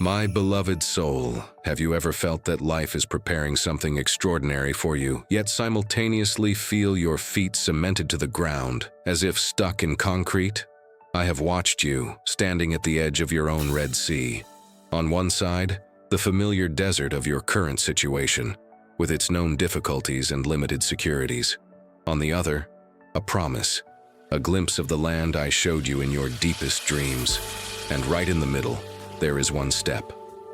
My beloved soul, have you ever felt that life is preparing something extraordinary for you, yet simultaneously feel your feet cemented to the ground, as if stuck in concrete? I have watched you, standing at the edge of your own Red Sea. On one side, the familiar desert of your current situation, with its known difficulties and limited securities. On the other, a promise, a glimpse of the land I showed you in your deepest dreams. And right in the middle, there is one step,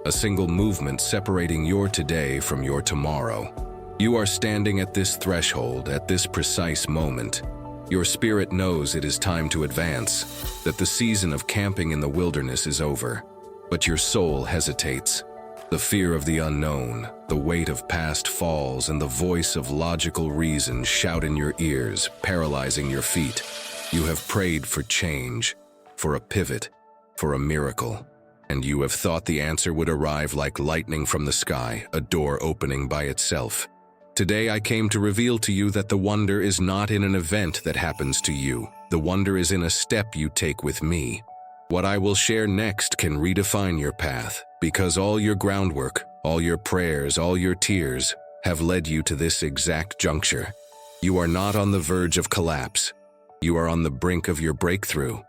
a single movement separating your today from your tomorrow. You are standing at this threshold, at this precise moment. Your spirit knows it is time to advance, that the season of camping in the wilderness is over. But your soul hesitates. The fear of the unknown, the weight of past falls, and the voice of logical reason shout in your ears, paralyzing your feet. You have prayed for change, for a pivot, for a miracle. And you have thought the answer would arrive like lightning from the sky, a door opening by itself. Today I came to reveal to you that the wonder is not in an event that happens to you. The wonder is in a step you take with me. What I will share next can redefine your path, because all your groundwork, all your prayers, all your tears have led you to this exact juncture. You are not on the verge of collapse. You are on the brink of your breakthrough.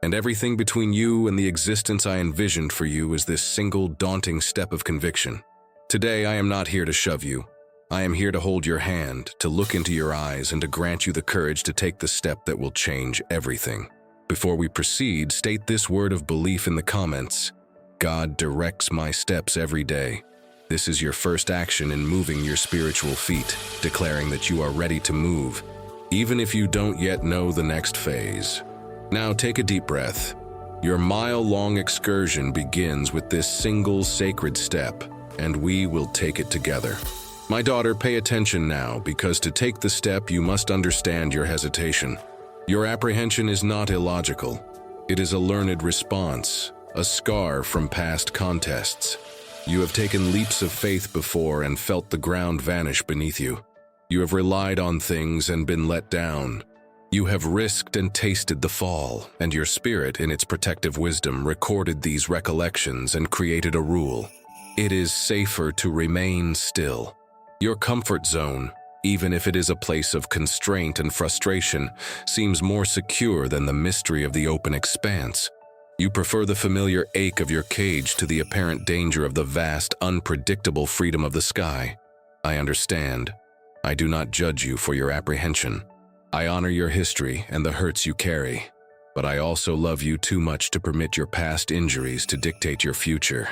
And everything between you and the existence I envisioned for you is this single daunting step of conviction. Today I am not here to shove you. I am here to hold your hand, to look into your eyes, and to grant you the courage to take the step that will change everything. Before we proceed, state this word of belief in the comments. God directs my steps every day. This is your first action in moving your spiritual feet, declaring that you are ready to move, even if you don't yet know the next phase. Now take a deep breath. Your mile-long excursion begins with this single sacred step, and we will take it together. My daughter, pay attention now, because to take the step, you must understand your hesitation. Your apprehension is not illogical. It is a learned response, a scar from past contests. You have taken leaps of faith before and felt the ground vanish beneath you. You have relied on things and been let down. You have risked and tasted the fall, and your spirit, in its protective wisdom, recorded these recollections and created a rule. It is safer to remain still. Your comfort zone, even if it is a place of constraint and frustration, seems more secure than the mystery of the open expanse. You prefer the familiar ache of your cage to the apparent danger of the vast, unpredictable freedom of the sky. I understand. I do not judge you for your apprehension. I honor your history and the hurts you carry, but I also love you too much to permit your past injuries to dictate your future.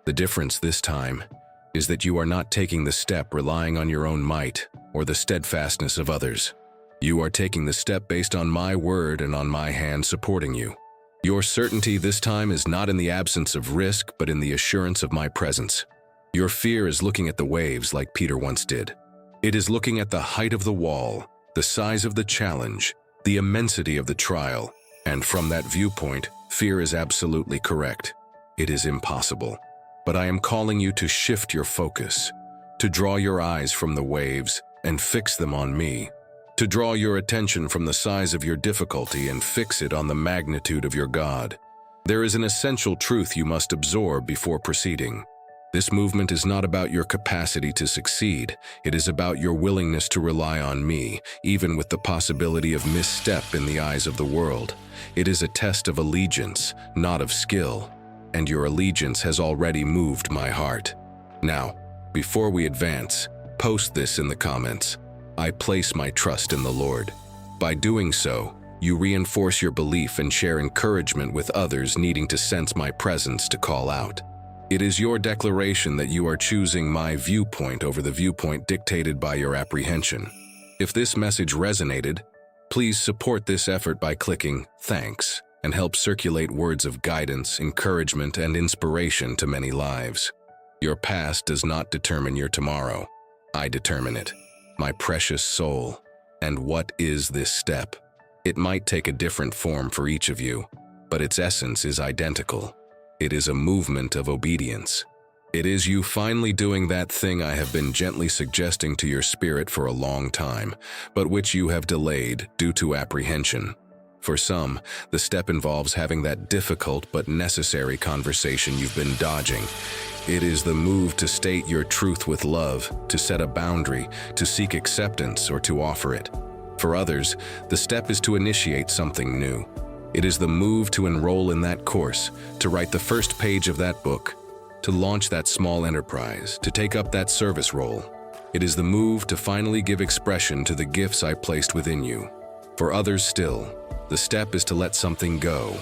The difference this time is that you are not taking the step relying on your own might or the steadfastness of others. You are taking the step based on my word and on my hand supporting you. Your certainty this time is not in the absence of risk, but in the assurance of my presence. Your fear is looking at the waves like Peter once did. It is looking at the height of the wall, the size of the challenge, the immensity of the trial, and from that viewpoint, fear is absolutely correct. It is impossible. But I am calling you to shift your focus, to draw your eyes from the waves and fix them on me, to draw your attention from the size of your difficulty and fix it on the magnitude of your God. There is an essential truth you must absorb before proceeding. This movement is not about your capacity to succeed. It is about your willingness to rely on me, even with the possibility of misstep in the eyes of the world. It is a test of allegiance, not of skill. And your allegiance has already moved my heart. Now, before we advance, post this in the comments. I place my trust in the Lord. By doing so, you reinforce your belief and share encouragement with others needing to sense my presence to call out. It is your declaration that you are choosing my viewpoint over the viewpoint dictated by your apprehension. If this message resonated, please support this effort by clicking "Thanks" and help circulate words of guidance, encouragement, and inspiration to many lives. Your past does not determine your tomorrow. I determine it, my precious soul. And what is this step? It might take a different form for each of you, but its essence is identical. It is a movement of obedience. It is you finally doing that thing I have been gently suggesting to your spirit for a long time, but which you have delayed due to apprehension. For some, the step involves having that difficult but necessary conversation you've been dodging. It is the move to state your truth with love, to set a boundary, to seek acceptance, or to offer it. For others, the step is to initiate something new. It is the move to enroll in that course, to write the first page of that book, to launch that small enterprise, to take up that service role. It is the move to finally give expression to the gifts I placed within you. For others still, the step is to let something go.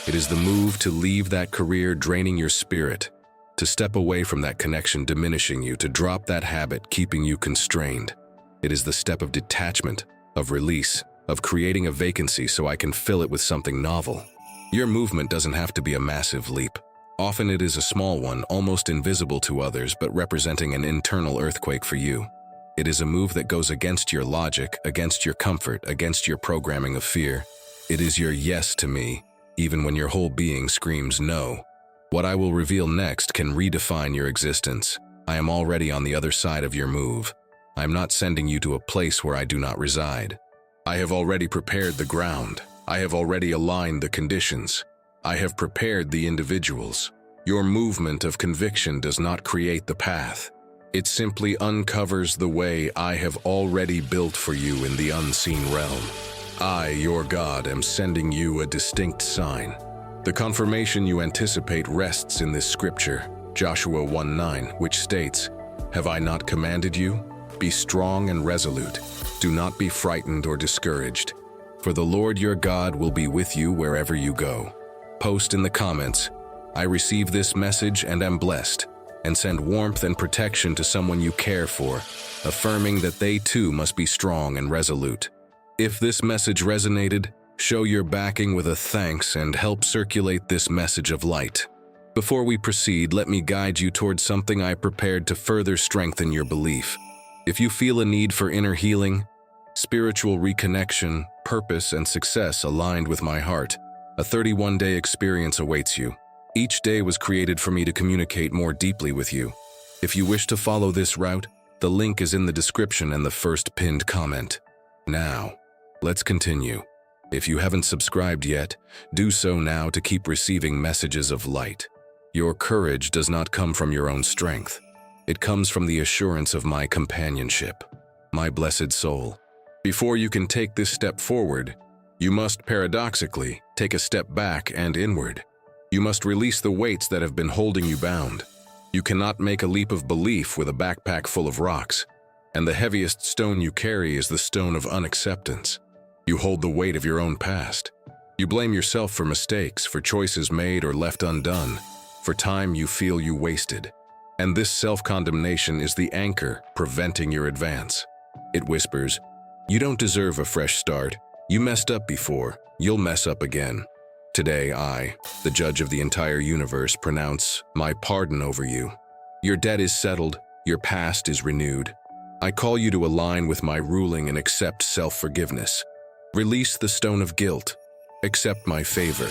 It is the move to leave that career draining your spirit, to step away from that connection diminishing you, to drop that habit keeping you constrained. It is the step of detachment, of release, of creating a vacancy so I can fill it with something novel. Your movement doesn't have to be a massive leap. Often it is a small one, almost invisible to others, but representing an internal earthquake for you. It is a move that goes against your logic, against your comfort, against your programming of fear. It is your yes to me, even when your whole being screams no. What I will reveal next can redefine your existence. I am already on the other side of your move. I am not sending you to a place where I do not reside. I have already prepared the ground. I have already aligned the conditions. I have prepared the individuals. Your movement of conviction does not create the path. It simply uncovers the way I have already built for you in the unseen realm. I, your God, am sending you a distinct sign. The confirmation you anticipate rests in this scripture, Joshua 1:9, which states, "Have I not commanded you? Be strong and resolute. Do not be frightened or discouraged, for the Lord your God will be with you wherever you go." Post in the comments, "I receive this message and am blessed," and send warmth and protection to someone you care for, affirming that they too must be strong and resolute. If this message resonated, show your backing with a thanks and help circulate this message of light. Before we proceed, let me guide you towards something I prepared to further strengthen your belief. If you feel a need for inner healing, spiritual reconnection, purpose, and success aligned with my heart, a 31-day experience awaits you. Each day was created for me to communicate more deeply with you. If you wish to follow this route, the link is in the description and the first pinned comment. Now, let's continue. If you haven't subscribed yet, do so now to keep receiving messages of light. Your courage does not come from your own strength. It comes from the assurance of my companionship, my blessed soul. Before you can take this step forward, you must paradoxically take a step back and inward. You must release the weights that have been holding you bound. You cannot make a leap of belief with a backpack full of rocks, and the heaviest stone you carry is the stone of unacceptance. You hold the weight of your own past. You blame yourself for mistakes, for choices made or left undone, for time you feel you wasted. And this self-condemnation is the anchor preventing your advance. It whispers, "You don't deserve a fresh start. You messed up before. You'll mess up again." Today I, the judge of the entire universe, pronounce my pardon over you. Your debt is settled. Your past is renewed. I call you to align with my ruling and accept self-forgiveness. Release the stone of guilt. Accept my favor.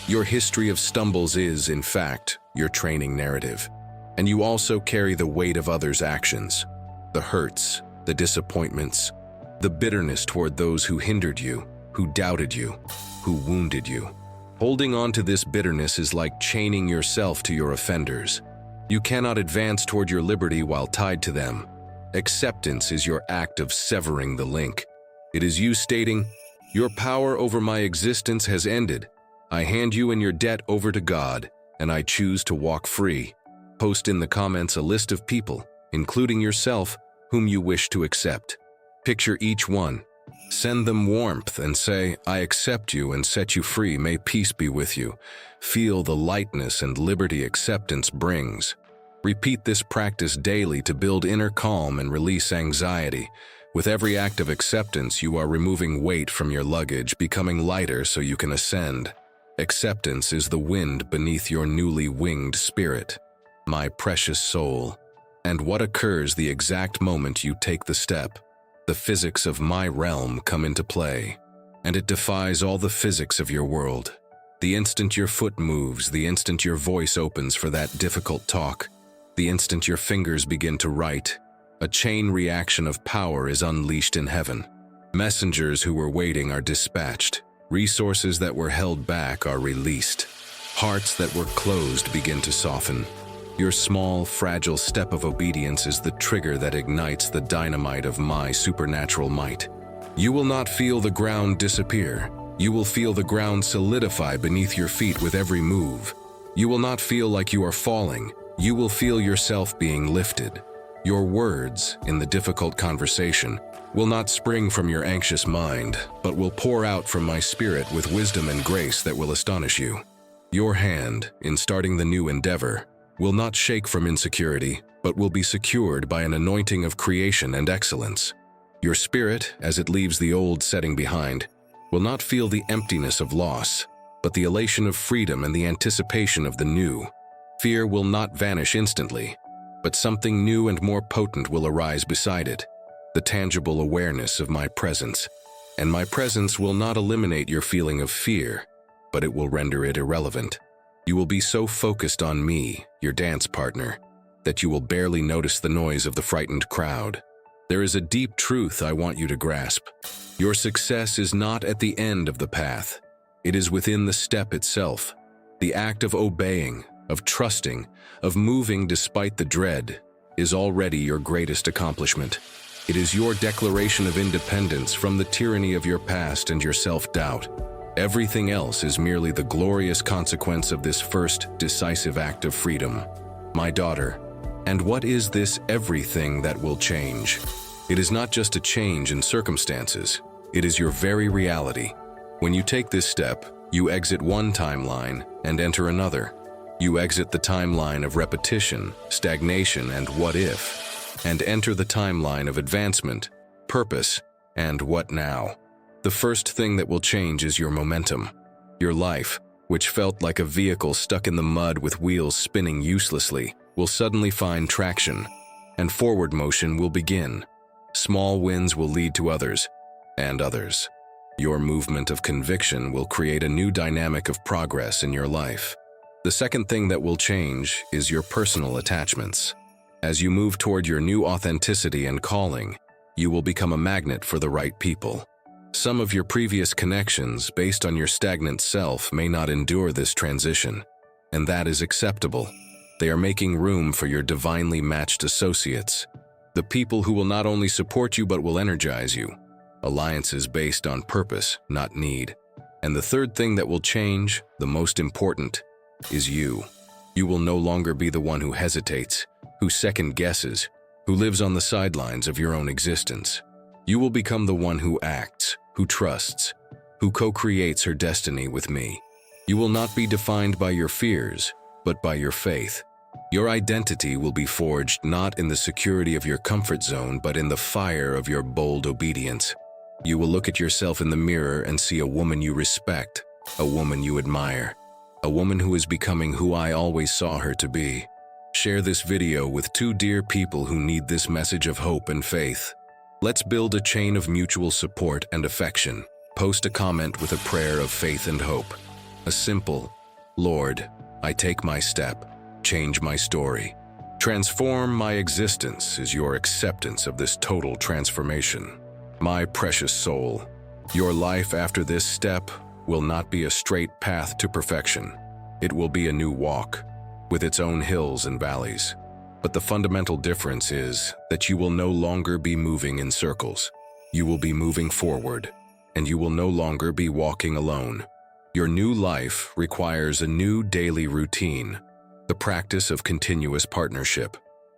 Your history of stumbles is, in fact, your training narrative. And you also carry the weight of others' actions, the hurts, the disappointments, the bitterness toward those who hindered you, who doubted you, who wounded you. Holding on to this bitterness is like chaining yourself to your offenders. You cannot advance toward your liberty while tied to them. Acceptance is your act of severing the link. It is you stating, "Your power over my existence has ended. I hand you and your debt over to God, and I choose to walk free." Post in the comments a list of people, including yourself, whom you wish to accept. Picture each one. Send them warmth and say, "I accept you and set you free. May peace be with you." Feel the lightness and liberty acceptance brings. Repeat this practice daily to build inner calm and release anxiety. With every act of acceptance, you are removing weight from your luggage, becoming lighter so you can ascend. Acceptance is the wind beneath your newly winged spirit. My precious soul. And what occurs the exact moment you take the step? The physics of my realm come into play, and it defies all the physics of your world. The instant your foot moves, the instant your voice opens for that difficult talk, the instant your fingers begin to write, a chain reaction of power is unleashed in heaven. Messengers who were waiting are dispatched. Resources that were held back are released. Hearts that were closed begin to soften. Your small, fragile step of obedience is the trigger that ignites the dynamite of my supernatural might. You will not feel the ground disappear. You will feel the ground solidify beneath your feet with every move. You will not feel like you are falling. You will feel yourself being lifted. Your words, in the difficult conversation, will not spring from your anxious mind, but will pour out from my spirit with wisdom and grace that will astonish you. Your hand, in starting the new endeavor, will not shake from insecurity, but will be secured by an anointing of creation and excellence. Your spirit, as it leaves the old setting behind, will not feel the emptiness of loss, but the elation of freedom and the anticipation of the new. Fear will not vanish instantly, but something new and more potent will arise beside it, the tangible awareness of my presence. And my presence will not eliminate your feeling of fear, but it will render it irrelevant. You will be so focused on me, your dance partner, that you will barely notice the noise of the frightened crowd. There is a deep truth I want you to grasp. Your success is not at the end of the path. It is within the step itself. The act of obeying, of trusting, of moving despite the dread, is already your greatest accomplishment. It is your declaration of independence from the tyranny of your past and your self-doubt. Everything else is merely the glorious consequence of this first decisive act of freedom. My daughter, and what is this everything that will change? It is not just a change in circumstances. It is your very reality. When you take this step, you exit one timeline and enter another. You exit the timeline of repetition, stagnation, and what if, and enter the timeline of advancement, purpose, and what now. The first thing that will change is your momentum. Your life, which felt like a vehicle stuck in the mud with wheels spinning uselessly, will suddenly find traction, and forward motion will begin. Small wins will lead to others, and others. Your movement of conviction will create a new dynamic of progress in your life. The second thing that will change is your personal attachments. As you move toward your new authenticity and calling, you will become a magnet for the right people. Some of your previous connections, based on your stagnant self, may not endure this transition, and that is acceptable. They are making room for your divinely matched associates, the people who will not only support you but will energize you. Alliances based on purpose, not need. And the third thing that will change, the most important, is you. You will no longer be the one who hesitates, who second guesses, who lives on the sidelines of your own existence. You will become the one who acts, who trusts, who co-creates her destiny with me. You will not be defined by your fears, but by your faith. Your identity will be forged not in the security of your comfort zone, but in the fire of your bold obedience. You will look at yourself in the mirror and see a woman you respect, a woman you admire, a woman who is becoming who I always saw her to be. Share this video with 2 dear people who need this message of hope and faith. Let's build a chain of mutual support and affection. Post a comment with a prayer of faith and hope. A simple, Lord, I take my step, change my story. Transform my existence is your acceptance of this total transformation. My precious soul, your life after this step will not be a straight path to perfection. It will be a new walk, with its own hills and valleys. But the fundamental difference is that you will no longer be moving in circles. You will be moving forward, and you will no longer be walking alone. Your new life requires a new daily routine, the practice of continuous partnership.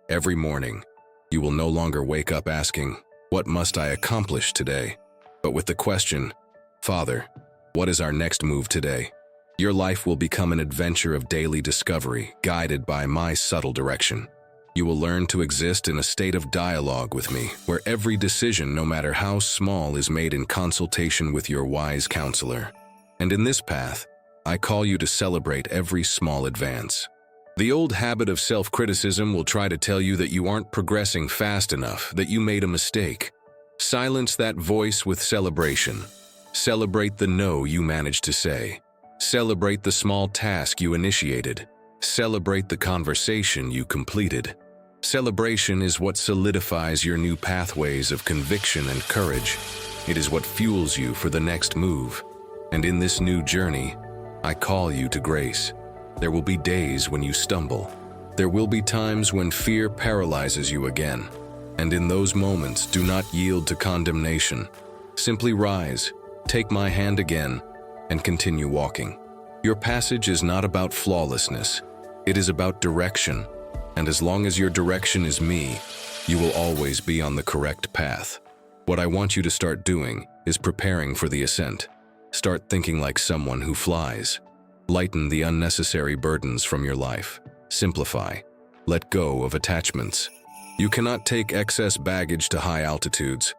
Every morning, you will no longer wake up asking, "What must I accomplish today?" but with the question, "Father, what is our next move today?" Your life will become an adventure of daily discovery, guided by my subtle direction. You will learn to exist in a state of dialogue with me, where every decision, no matter how small, is made in consultation with your wise counselor. And in this path, I call you to celebrate every small advance. The old habit of self-criticism will try to tell you that you aren't progressing fast enough, that you made a mistake. Silence that voice with celebration. Celebrate the no you managed to say. Celebrate the small task you initiated. Celebrate the conversation you completed. Celebration is what solidifies your new pathways of conviction and courage. It is what fuels you for the next move. And in this new journey, I call you to grace. There will be days when you stumble. There will be times when fear paralyzes you again. And in those moments, do not yield to condemnation. Simply rise, take my hand again, and continue walking. Your passage is not about flawlessness. It is about direction. And as long as your direction is me, you will always be on the correct path. What I want you to start doing is preparing for the ascent. Start thinking like someone who flies. Lighten the unnecessary burdens from your life. Simplify. Let go of attachments. You cannot take excess baggage to high altitudes.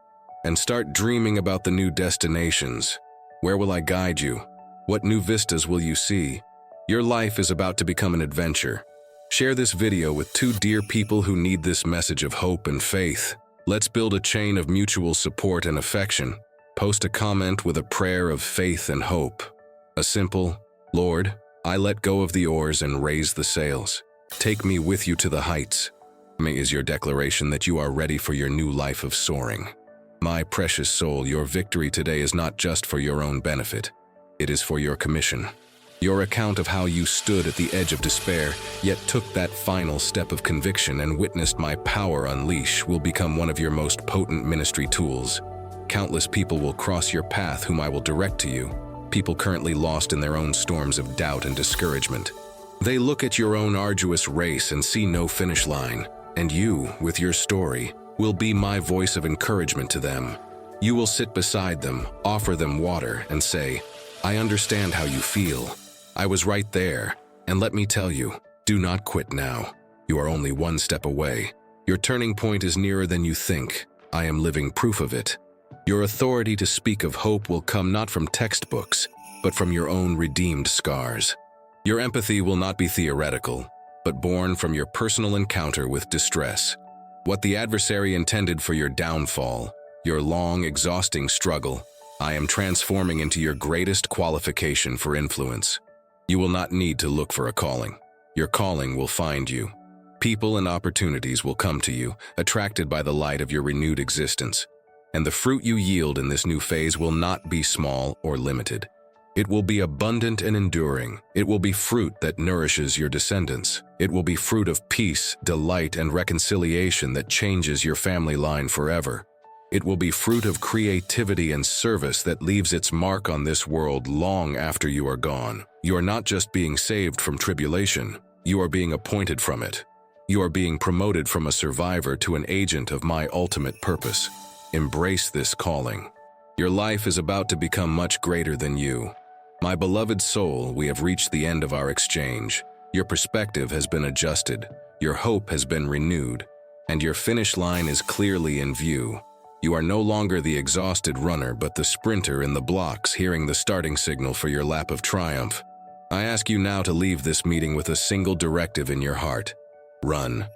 And start dreaming about the new destinations. Where will I guide you? What new vistas will you see? Your life is about to become an adventure. Share this video with 2 dear people who need this message of hope and faith. Let's build a chain of mutual support and affection. Post a comment with a prayer of faith and hope. A simple, Lord, I let go of the oars and raise the sails. Take me with you to the heights. May is your declaration that you are ready for your new life of soaring. My precious soul, your victory today is not just for your own benefit. It is for your commission. Your account of how you stood at the edge of despair, yet took that final step of conviction and witnessed my power unleash will become one of your most potent ministry tools. Countless people will cross your path whom I will direct to you, people currently lost in their own storms of doubt and discouragement. They look at your own arduous race and see no finish line, and you, with your story, will be my voice of encouragement to them. You will sit beside them, offer them water, and say, I understand how you feel. I was right there, and let me tell you, do not quit now. You are only one step away. Your turning point is nearer than you think. I am living proof of it. Your authority to speak of hope will come not from textbooks, but from your own redeemed scars. Your empathy will not be theoretical, but born from your personal encounter with distress. What the adversary intended for your downfall, your long, exhausting struggle, I am transforming into your greatest qualification for influence. You will not need to look for a calling. Your calling will find you. People and opportunities will come to you, attracted by the light of your renewed existence. And the fruit you yield in this new phase will not be small or limited. It will be abundant and enduring. It will be fruit that nourishes your descendants. It will be fruit of peace, delight, and reconciliation that changes your family line forever. It will be fruit of creativity and service that leaves its mark on this world long after you are gone. You are not just being saved from tribulation. You are being appointed from it. You are being promoted from a survivor to an agent of my ultimate purpose. Embrace this calling. Your life is about to become much greater than you. My beloved soul, we have reached the end of our exchange. Your perspective has been adjusted, your hope has been renewed, and your finish line is clearly in view. You are no longer the exhausted runner, but the sprinter in the blocks hearing the starting signal for your lap of triumph. I ask you now to leave this meeting with a single directive in your heart. Run.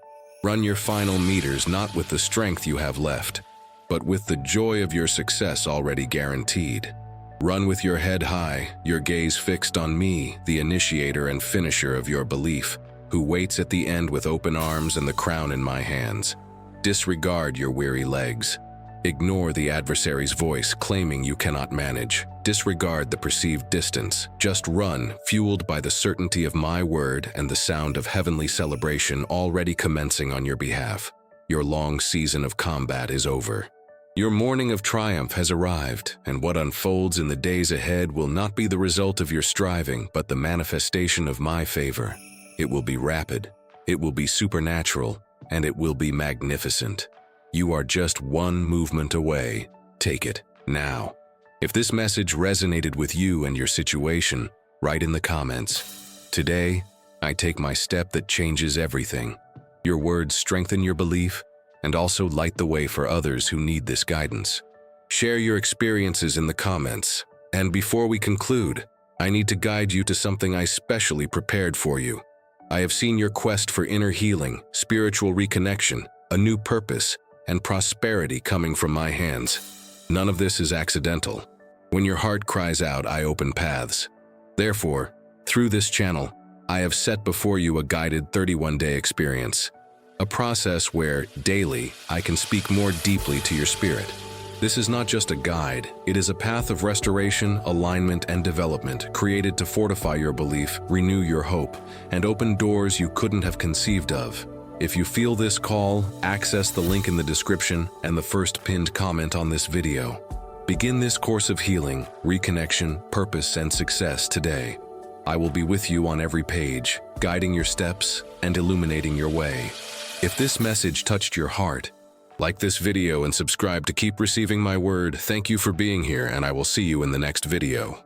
Run your final meters not with the strength you have left, but with the joy of your success already guaranteed. Run with your head high, your gaze fixed on me, the initiator and finisher of your belief, who waits at the end with open arms and the crown in my hands. Disregard your weary legs. Ignore the adversary's voice claiming you cannot manage. Disregard the perceived distance. Just run, fueled by the certainty of my word and the sound of heavenly celebration already commencing on your behalf. Your long season of combat is over. Your morning of triumph has arrived, and what unfolds in the days ahead will not be the result of your striving, but the manifestation of my favor. It will be rapid, it will be supernatural, and it will be magnificent. You are just one movement away. Take it now. If this message resonated with you and your situation, write in the comments. Today, I take my step that changes everything. Your words strengthen your belief and also light the way for others who need this guidance. Share your experiences in the comments. And before we conclude, I need to guide you to something I specially prepared for you. I have seen your quest for inner healing, spiritual reconnection, a new purpose, and prosperity coming from my hands. None of this is accidental. When your heart cries out, I open paths. Therefore, through this channel, I have set before you a guided 31-day experience. A process where, daily, I can speak more deeply to your spirit. This is not just a guide, it is a path of restoration, alignment, and development created to fortify your belief, renew your hope, and open doors you couldn't have conceived of. If you feel this call, access the link in the description and the first pinned comment on this video. Begin this course of healing, reconnection, purpose, and success today. I will be with you on every page, guiding your steps and illuminating your way. If this message touched your heart, like this video and subscribe to keep receiving my word. Thank you for being here, and I will see you in the next video.